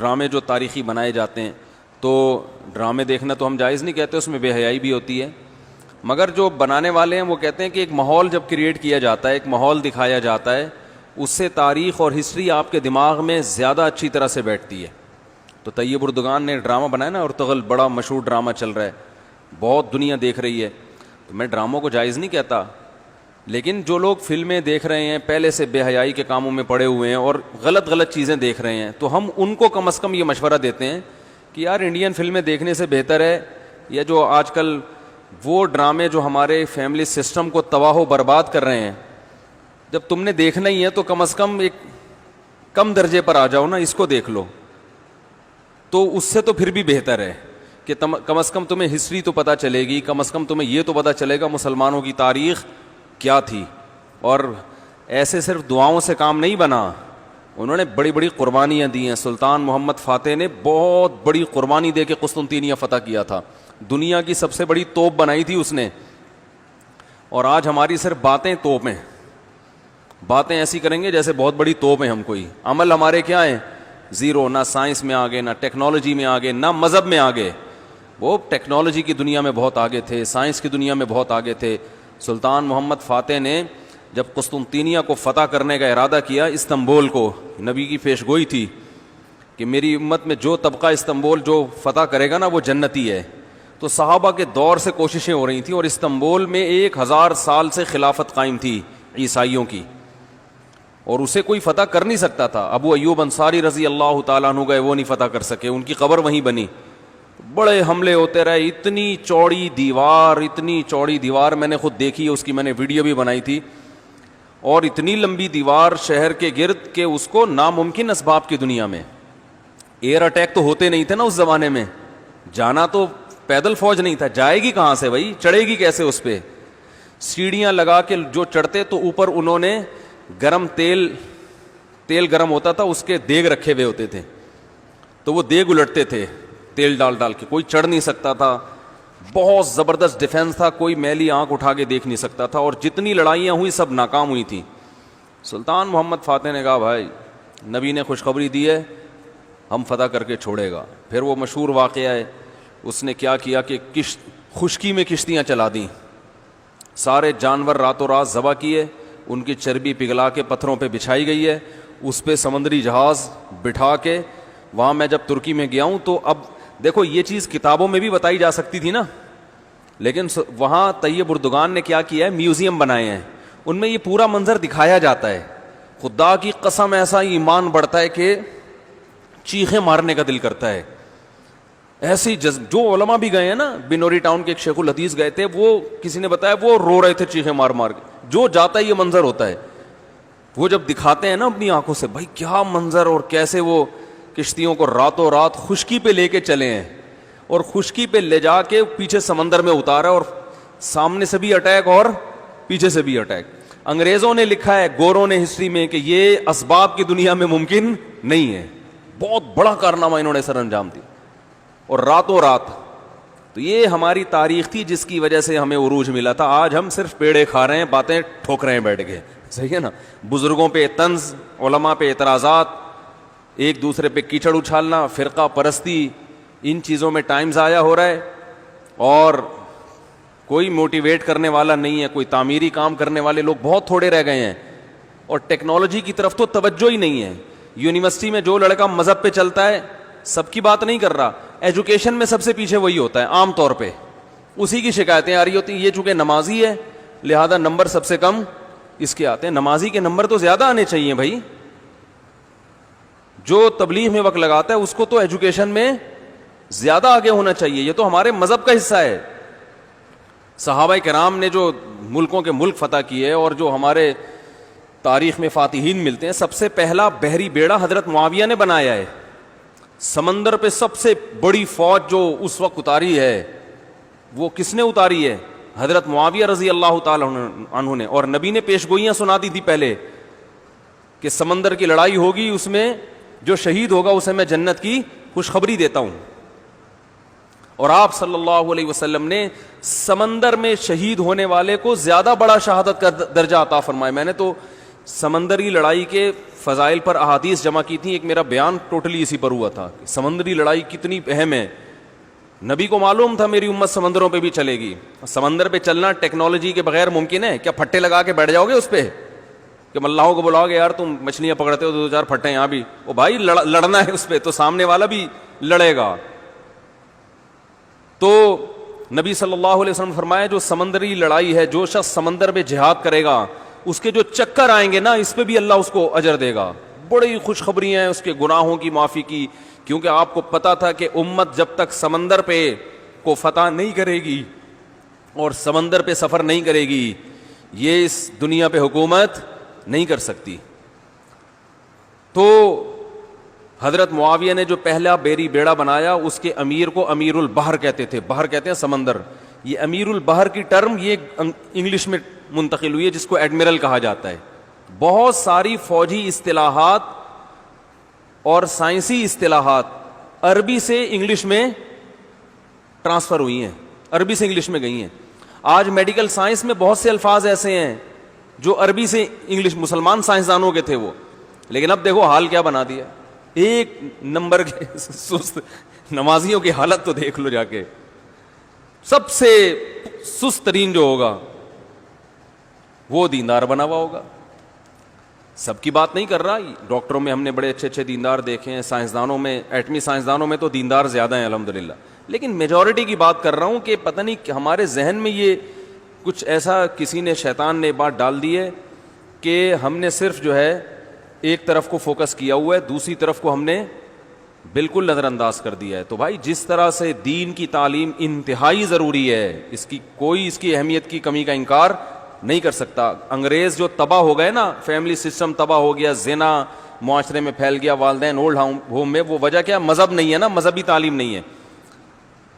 ڈرامے جو تاریخی بنائے جاتے ہیں، تو ڈرامے دیکھنا تو ہم جائز نہیں کہتے، اس میں بے حیائی بھی ہوتی ہے، مگر جو بنانے والے ہیں وہ کہتے ہیں کہ ایک ماحول جب کریٹ کیا جاتا ہے، ایک ماحول دکھایا جاتا ہے، اس سے تاریخ اور ہسٹری آپ کے دماغ میں زیادہ اچھی طرح سے بیٹھتی ہے۔ تو طیب اردگان نے ڈرامہ بنایا نا، ارطغرل بڑا مشہور ڈرامہ چل رہا ہے، بہت دنیا دیکھ رہی ہے، تو میں ڈراموں کو جائز نہیں کہتا، لیکن جو لوگ فلمیں دیکھ رہے ہیں پہلے سے بے حیائی کے کاموں میں پڑے ہوئے ہیں اور غلط غلط چیزیں دیکھ رہے ہیں، تو ہم ان کو کم از کم یہ مشورہ دیتے ہیں کہ یار انڈین فلمیں دیکھنے سے بہتر ہے، یا جو آج کل وہ ڈرامے جو ہمارے فیملی سسٹم کو تباہ و برباد کر رہے ہیں، جب تم نے دیکھنا ہی ہے تو کم از کم ایک کم درجے پر آ جاؤ نا، اس کو دیکھ لو، تو اس سے تو پھر بھی بہتر ہے کہ کم از کم تمہیں ہسٹری تو پتہ چلے گی، کم از کم تمہیں یہ تو پتہ چلے گا مسلمانوں کی تاریخ کیا تھی۔ اور ایسے صرف دعاؤں سے کام نہیں بنا، انہوں نے بڑی بڑی قربانیاں دی ہیں۔ سلطان محمد فاتح نے بہت بڑی قربانی دے کے قسطنطینیہ فتح کیا تھا، دنیا کی سب سے بڑی توپ بنائی تھی اس نے، اور آج ہماری صرف باتیں توپ ہیں، باتیں ایسی کریں گے جیسے بہت بڑی توپ ہیں ہم، کوئی عمل ہمارے کیا ہیں زیرو، نہ سائنس میں آگے، نہ ٹیکنالوجی میں آگے، نہ مذہب میں آگے۔ وہ ٹیکنالوجی کی دنیا میں بہت آگے تھے، سائنس کی دنیا میں بہت آگے تھے۔ سلطان محمد فاتح نے جب قسطنطینیہ کو فتح کرنے کا ارادہ کیا، استنبول کو، نبی کی پیش گوئی تھی کہ میری امت میں جو طبقہ استنبول جو فتح کرے گا نا وہ جنتی ہے، تو صحابہ کے دور سے کوششیں ہو رہی تھیں، اور استنبول میں 1000 سال سے خلافت قائم تھی عیسائیوں کی، اور اسے کوئی فتح کر نہیں سکتا تھا۔ ابو ایوب انصاری رضی اللہ تعالیٰ عنہ گئے، وہ نہیں فتح کر سکے، ان کی قبر وہیں بنی، بڑے حملے ہوتے رہے، اتنی چوڑی دیوار میں نے خود دیکھی ہے، اس کی میں نے ویڈیو بھی بنائی تھی، اور اتنی لمبی دیوار شہر کے گرد کہ اس کو ناممکن اسباب کی دنیا میں، ایئر اٹیک تو ہوتے نہیں تھے نا اس زمانے میں، جانا تو پیدل فوج نہیں تھا، جائے گی کہاں سے بھائی، چڑھے گی کیسے اس پہ، سیڑھیاں لگا کے جو چڑھتے تو اوپر انہوں نے گرم تیل گرم ہوتا تھا، اس کے دیگ رکھے ہوئے ہوتے تھے، تو وہ دیگ الٹتے تھے تیل ڈال کے، کوئی چڑھ نہیں سکتا تھا، بہت زبردست ڈیفنس تھا، کوئی میلی آنکھ اٹھا کے دیکھ نہیں سکتا تھا، اور جتنی لڑائیاں ہوئی سب ناکام ہوئی تھیں۔ سلطان محمد فاتح نے کہا بھائی نبی نے خوشخبری دی ہے، ہم فتح کر کے چھوڑے گا۔ پھر وہ مشہور واقعہ ہے، اس نے کیا کیا کہ خشکی میں کشتیاں چلا دیں، سارے جانور راتوں رات ذبح کیے، ان کی چربی پگھلا کے پتھروں پہ بچھائی گئی ہے، اس پہ سمندری جہاز بٹھا کے، وہاں میں جب ترکی میں گیا ہوں تو اب دیکھو یہ چیز کتابوں میں بھی بتائی جا سکتی تھی نا، لیکن وہاں طیب اردگان نے کیا کیا ہے، میوزیم بنائے ہیں، ان میں یہ پورا منظر دکھایا جاتا ہے، خدا کی قسم ایسا ایمان بڑھتا ہے کہ چیخیں مارنے کا دل کرتا ہے، ایسی جو علماء بھی گئے ہیں نا، بنوری ٹاؤن کے ایک شیخ الحدیث گئے تھے، وہ کسی نے بتایا وہ رو رہے تھے چیخیں مار مار کے، جو جاتا ہے یہ منظر ہوتا ہے، وہ جب دکھاتے ہیں نا اپنی آنکھوں سے، بھائی کیا منظر، اور کیسے وہ کشتیوں کو راتوں رات خشکی پہ لے کے چلے ہیں، اور خشکی پہ لے جا کے پیچھے سمندر میں اتارا، اور سامنے سے بھی اٹیک اور پیچھے سے بھی اٹیک۔ انگریزوں نے لکھا ہے، گوروں نے ہسٹری میں، کہ یہ اسباب کی دنیا میں ممکن نہیں ہے، بہت بڑا کارنامہ انہوں نے سر انجام دی، اور راتوں رات۔ تو یہ ہماری تاریخ تھی جس کی وجہ سے ہمیں عروج ملا تھا، آج ہم صرف پیڑے کھا رہے ہیں، باتیں ٹھوک رہے ہیں بیٹھ کے، صحیح ہے نا، بزرگوں پہ طنز، علماء پہ اعتراضات، ایک دوسرے پہ کیچڑ اچھالنا، فرقہ پرستی، ان چیزوں میں ٹائم ضائع ہو رہا ہے، اور کوئی موٹیویٹ کرنے والا نہیں ہے، کوئی تعمیری کام کرنے والے لوگ بہت تھوڑے رہ گئے ہیں، اور ٹیکنالوجی کی طرف تو توجہ ہی نہیں ہے۔ یونیورسٹی میں جو لڑکا مذہب پہ چلتا ہے، سب کی بات نہیں کر رہا، ایجوکیشن میں سب سے پیچھے وہی ہوتا ہے عام طور پہ، اسی کی شکایتیں آ رہی ہوتی ہیں، یہ چونکہ نمازی ہے لہذا نمبر سب سے کم اس کے آتے ہیں، نمازی کے نمبر تو زیادہ آنے چاہیے بھائی، جو تبلیغ میں وقت لگاتا ہے اس کو تو ایجوکیشن میں زیادہ آگے ہونا چاہیے، یہ تو ہمارے مذہب کا حصہ ہے۔ صحابہ کرام نے جو ملکوں کے ملک فتح کیے، اور جو ہمارے تاریخ میں فاتحین ملتے ہیں، سب سے پہلا بحری بیڑا حضرت معاویہ نے بنایا ہے، سمندر پہ سب سے بڑی فوج جو اس وقت اتاری ہے وہ کس نے اتاری ہے؟ حضرت معاویہ رضی اللہ تعالی عنہ نے، اور نبی نے پیشگوئیاں سنا دی تھی پہلے کہ سمندر کی لڑائی ہوگی، اس میں جو شہید ہوگا اسے میں جنت کی خوشخبری دیتا ہوں، اور آپ صلی اللہ علیہ وسلم نے سمندر میں شہید ہونے والے کو زیادہ بڑا شہادت کا درجہ عطا فرمایا۔ میں نے تو سمندری لڑائی کے فضائل پر احادیث جمع کی تھیں. ایک میرا بیان ٹوٹلی اسی پر ہوا تھا کہ سمندری لڑائی کتنی اہم ہے. نبی کو معلوم تھا میری امت سمندروں پہ بھی چلے گی. سمندر پہ چلنا ٹیکنالوجی کے بغیر ممکن ہے کیا؟ پھٹے لگا کے بیٹھ جاؤ گے اس پہ کہ ملاحوں کو بلاؤ گے یار تم مچھلیاں پکڑتے ہو دو چار پھٹے یہاں بھی, او بھائی لڑنا ہے اس پہ تو سامنے والا بھی لڑے گا. تو نبی صلی اللہ علیہ وسلم نے فرمایا جو سمندری لڑائی ہے, جو شخص سمندر میں جہاد کرے گا اس کے جو چکر آئیں گے نا اس پہ بھی اللہ اس کو اجر دے گا. بڑی خوشخبری ہیں اس کے گناہوں کی معافی کی, کیونکہ آپ کو پتا تھا کہ امت جب تک سمندر پہ کو فتح نہیں کرے گی اور سمندر پہ سفر نہیں کرے گی یہ اس دنیا پہ حکومت نہیں کر سکتی. تو حضرت معاویہ نے جو پہلا بیڑا بنایا اس کے امیر کو امیر البحر کہتے تھے. بحر کہتے ہیں سمندر. یہ امیر البحر کی ٹرم یہ انگلش میں منتقل ہوئی ہے جس کو ایڈمرل کہا جاتا ہے. بہت ساری فوجی اصطلاحات اور سائنسی اصطلاحات عربی سے انگلش میں ٹرانسفر ہوئی ہیں, عربی سے انگلش میں گئی ہیں. آج میڈیکل سائنس میں بہت سے الفاظ ایسے ہیں جو عربی سے انگلش, مسلمان سائنسدانوں کے تھے وہ, لیکن اب دیکھو حال کیا بنا دیا. ایک نمبر کے سست نمازیوں کی حالت تو دیکھ لو جا کے. سب سے سست ترین جو ہوگا وہ دیندار بنا ہوا ہوگا. سب کی بات نہیں کر رہا, ڈاکٹروں میں ہم نے بڑے اچھے اچھے دیندار دیکھے ہیں, سائنسدانوں میں, ایٹمی سائنسدانوں میں تو دیندار زیادہ ہیں الحمدللہ, لیکن میجورٹی کی بات کر رہا ہوں کہ پتہ نہیں ہمارے ذہن میں یہ کچھ ایسا کسی نے, شیطان نے بات ڈال دی ہے کہ ہم نے صرف جو ہے ایک طرف کو فوکس کیا ہوا ہے, دوسری طرف کو ہم نے بالکل نظر انداز کر دیا ہے. تو بھائی جس طرح سے دین کی تعلیم انتہائی ضروری ہے, اس کی کوئی اس کی اہمیت کی کمی کا انکار نہیں کر سکتا. انگریز جو تباہ ہو گئے نا, فیملی سسٹم تباہ ہو گیا, زنا معاشرے میں پھیل گیا, والدین اولڈ ہوم میں, وہ وجہ کیا؟ مذہب نہیں ہے نا, مذہبی تعلیم نہیں ہے.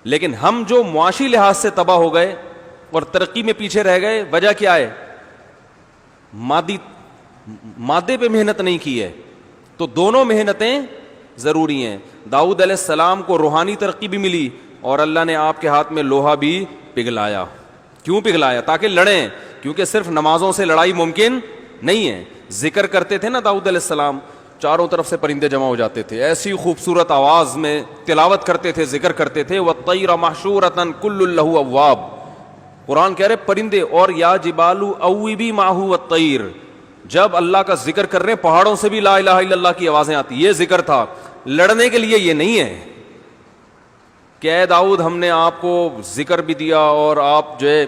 لیکن ہم جو معاشی لحاظ سے تباہ ہو گئے اور ترقی میں پیچھے رہ گئے, وجہ کیا ہے؟ مادے پہ محنت نہیں کی ہے. تو دونوں محنتیں ضروری ہیں. داؤد علیہ السلام کو روحانی ترقی بھی ملی اور اللہ نے آپ کے ہاتھ میں لوہا بھی پگھلایا. کیوں پگھلایا؟ تاکہ لڑیں, کیونکہ صرف نمازوں سے لڑائی ممکن نہیں ہے. ذکر کرتے تھے نا داؤد علیہ السلام, چاروں طرف سے پرندے جمع ہو جاتے تھے, ایسی خوبصورت آواز میں تلاوت کرتے تھے, ذکر کرتے تھے. وَالطَّيْرَ مَحْشُورَةً كُلٌّ لَهُ أَوَّابٌ, قرآن کہہ رہے پرندے, اور یا جبال اوبی ماہو والطیر. جب اللہ کا ذکر کر رہے ہیں پہاڑوں سے بھی لا الہ الا اللہ کی آوازیں آتی. یہ ذکر تھا, لڑنے کے لیے یہ نہیں ہے کہ اے داؤد ہم نے آپ کو ذکر بھی دیا اور آپ جو ہے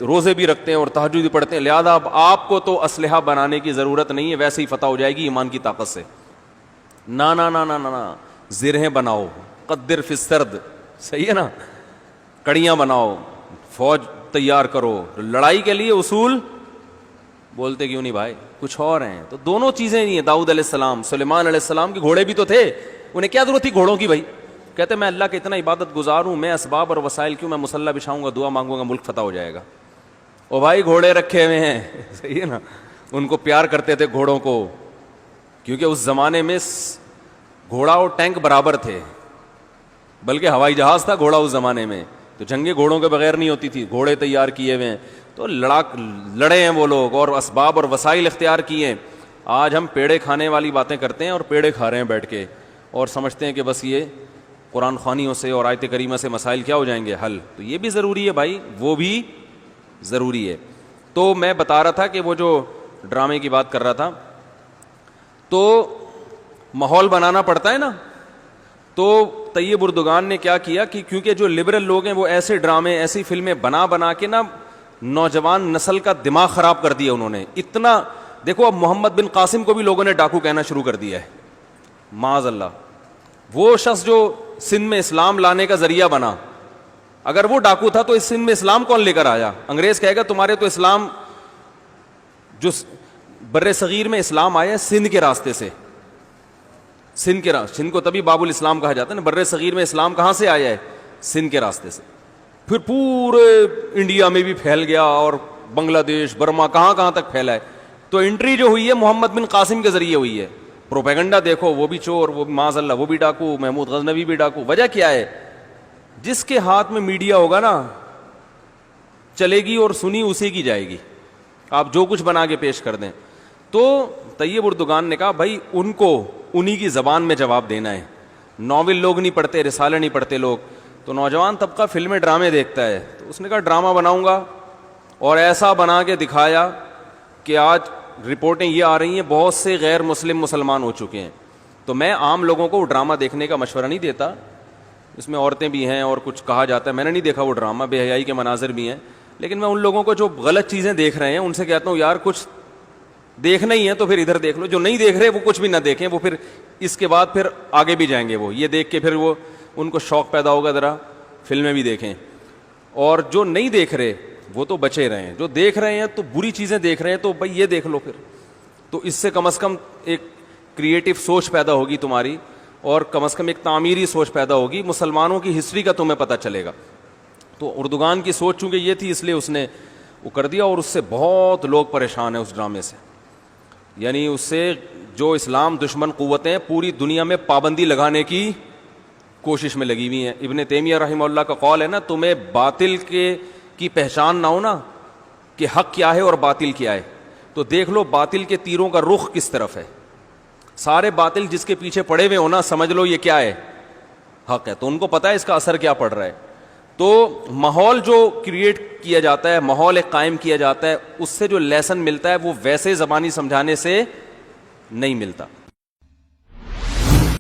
روزے بھی رکھتے ہیں اور تہجد بھی پڑھتے ہیں, لہذا اب آپ کو تو اسلحہ بنانے کی ضرورت نہیں ہے, ویسے ہی فتح ہو جائے گی ایمان کی طاقت سے. نا نا نا نا نا, زرہیں بناؤ, قدر فی السرد, صحیح ہے نا, کڑیاں بناؤ, فوج تیار کرو. لڑائی کے لیے اصول بولتے کیوں نہیں بھائی, کچھ اور ہیں. تو دونوں چیزیں نہیں ہیں. داؤد علیہ السلام, سلیمان علیہ السلام کے گھوڑے بھی تو تھے, انہیں کیا ضرورت تھی گھوڑوں کی بھائی؟ کہتے میں اللہ کا اتنا عبادت گزار ہوں, میں اسباب اور وسائل کیوں, میں مصلی بچھاؤں گا, دعا مانگوں گا, ملک فتح ہو جائے گا. او بھائی گھوڑے رکھے ہوئے ہیں, صحیح ہے نا. ان کو پیار کرتے تھے گھوڑوں کو, کیونکہ اس زمانے میں گھوڑا اور ٹینک برابر تھے, بلکہ ہوائی جہاز تھا گھوڑا اس زمانے میں. تو جنگیں گھوڑوں کے بغیر نہیں ہوتی تھی, گھوڑے تیار کیے ہوئے ہیں. تو لڑے ہیں وہ لوگ اور اسباب اور وسائل اختیار کیے ہیں. آج ہم پیڑے کھانے والی باتیں کرتے ہیں اور پیڑے کھا رہے ہیں بیٹھ کے, اور سمجھتے ہیں کہ بس یہ قرآن خوانیوں سے اور آیت کریمہ سے مسائل کیا ہو جائیں گے حل. تو یہ بھی ضروری ہے بھائی, وہ بھی ضروری ہے. تو میں بتا رہا تھا کہ وہ جو ڈرامے کی بات کر رہا تھا, تو ماحول بنانا پڑتا ہے نا. تو طیب اردگان نے کیا کیا کہ کیونکہ جو لبرل لوگ ہیں وہ ایسے ڈرامے, ایسی فلمیں بنا کے نا نوجوان نسل کا دماغ خراب کر دیا انہوں نے. اتنا دیکھو, اب محمد بن قاسم کو بھی لوگوں نے ڈاکو کہنا شروع کر دیا ہے, معاذ اللہ. وہ شخص جو سندھ میں اسلام لانے کا ذریعہ بنا, اگر وہ ڈاکو تھا تو اس سندھ میں اسلام کون لے کر آیا؟ انگریز کہے گا تمہارے تو اسلام, جو بر صغیر میں اسلام آیا ہے سندھ کے راستے سے, سندھ کو تبھی باب الاسلام کہا جاتا ہے نا. بر صغیر میں اسلام کہاں سے آیا ہے؟ سندھ کے راستے سے. پھر پورے انڈیا میں بھی پھیل گیا اور بنگلہ دیش, برما, کہاں تک پھیلا ہے. تو انٹری جو ہوئی ہے محمد بن قاسم کے ذریعے ہوئی ہے. پروپیگنڈا دیکھو, وہ بھی چور, وہ بھی معاذ اللہ وہ بھی ڈاکو, محمود غزنوی بھی ڈاکو. وجہ کیا ہے؟ جس کے ہاتھ میں میڈیا ہوگا نا چلے گی اور سنی اسی کی جائے گی, آپ جو کچھ بنا کے پیش کر دیں. تو طیب اردگان نے کہا بھائی ان کو انہی کی زبان میں جواب دینا ہے, ناول لوگ نہیں پڑھتے, رسالے نہیں پڑھتے لوگ. تو نوجوان طبقہ فلمیں ڈرامے دیکھتا ہے, تو اس نے کہا ڈرامہ بناؤں گا, اور ایسا بنا کے دکھایا کہ آج رپورٹیں یہ آ رہی ہیں بہت سے غیر مسلم مسلمان ہو چکے ہیں. تو میں عام لوگوں کو ڈرامہ دیکھنے کا مشورہ نہیں دیتا, اس میں عورتیں بھی ہیں اور کچھ کہا جاتا ہے, میں نے نہیں دیکھا وہ ڈرامہ, بے حیائی کے مناظر بھی ہیں, لیکن میں ان لوگوں کو جو غلط چیزیں دیکھ رہے ہیں ان سے کہتا ہوں یار کچھ دیکھنا ہی ہے تو پھر ادھر دیکھ لو, جو نہیں دیکھ رہے وہ کچھ بھی نہ دیکھیں, وہ پھر اس کے بعد پھر آگے بھی جائیں گے, وہ یہ دیکھ کے پھر وہ ان کو شوق پیدا ہوگا ذرا فلمیں بھی دیکھیں. اور جو نہیں دیکھ رہے وہ تو بچے رہے ہیں, جو دیکھ رہے ہیں تو بری چیزیں دیکھ رہے ہیں تو بھائی یہ دیکھ لو پھر, تو اس سے کم از کم ایک کریٹو سوچ پیدا ہوگی تمہاری, اور کم از کم ایک تعمیری سوچ پیدا ہوگی, مسلمانوں کی ہسٹری کا تمہیں پتہ چلے گا. تو اردگان کی سوچ چونکہ یہ تھی اس لیے اس نے وہ کر دیا, اور اس سے بہت لوگ پریشان ہیں اس ڈرامے سے. یعنی اس سے جو اسلام دشمن قوتیں پوری دنیا میں پابندی لگانے کی کوشش میں لگی ہوئی ہیں. ابن تیمیہ رحمہ اللہ کا قول ہے نا, تمہیں باطل کی پہچان نہ ہو نا کہ حق کیا ہے اور باطل کیا ہے, تو دیکھ لو باطل کے تیروں کا رخ کس طرف ہے. سارے باطل جس کے پیچھے پڑے ہوئے ہونا سمجھ لو یہ کیا ہے, حق ہے, تو ان کو پتا ہے اس کا اثر کیا پڑ رہا ہے. تو ماحول جو کریٹ کیا جاتا ہے, ماحول ایک قائم کیا جاتا ہے, اس سے جو لیسن ملتا ہے وہ ویسے زبانی سمجھانے سے نہیں ملتا.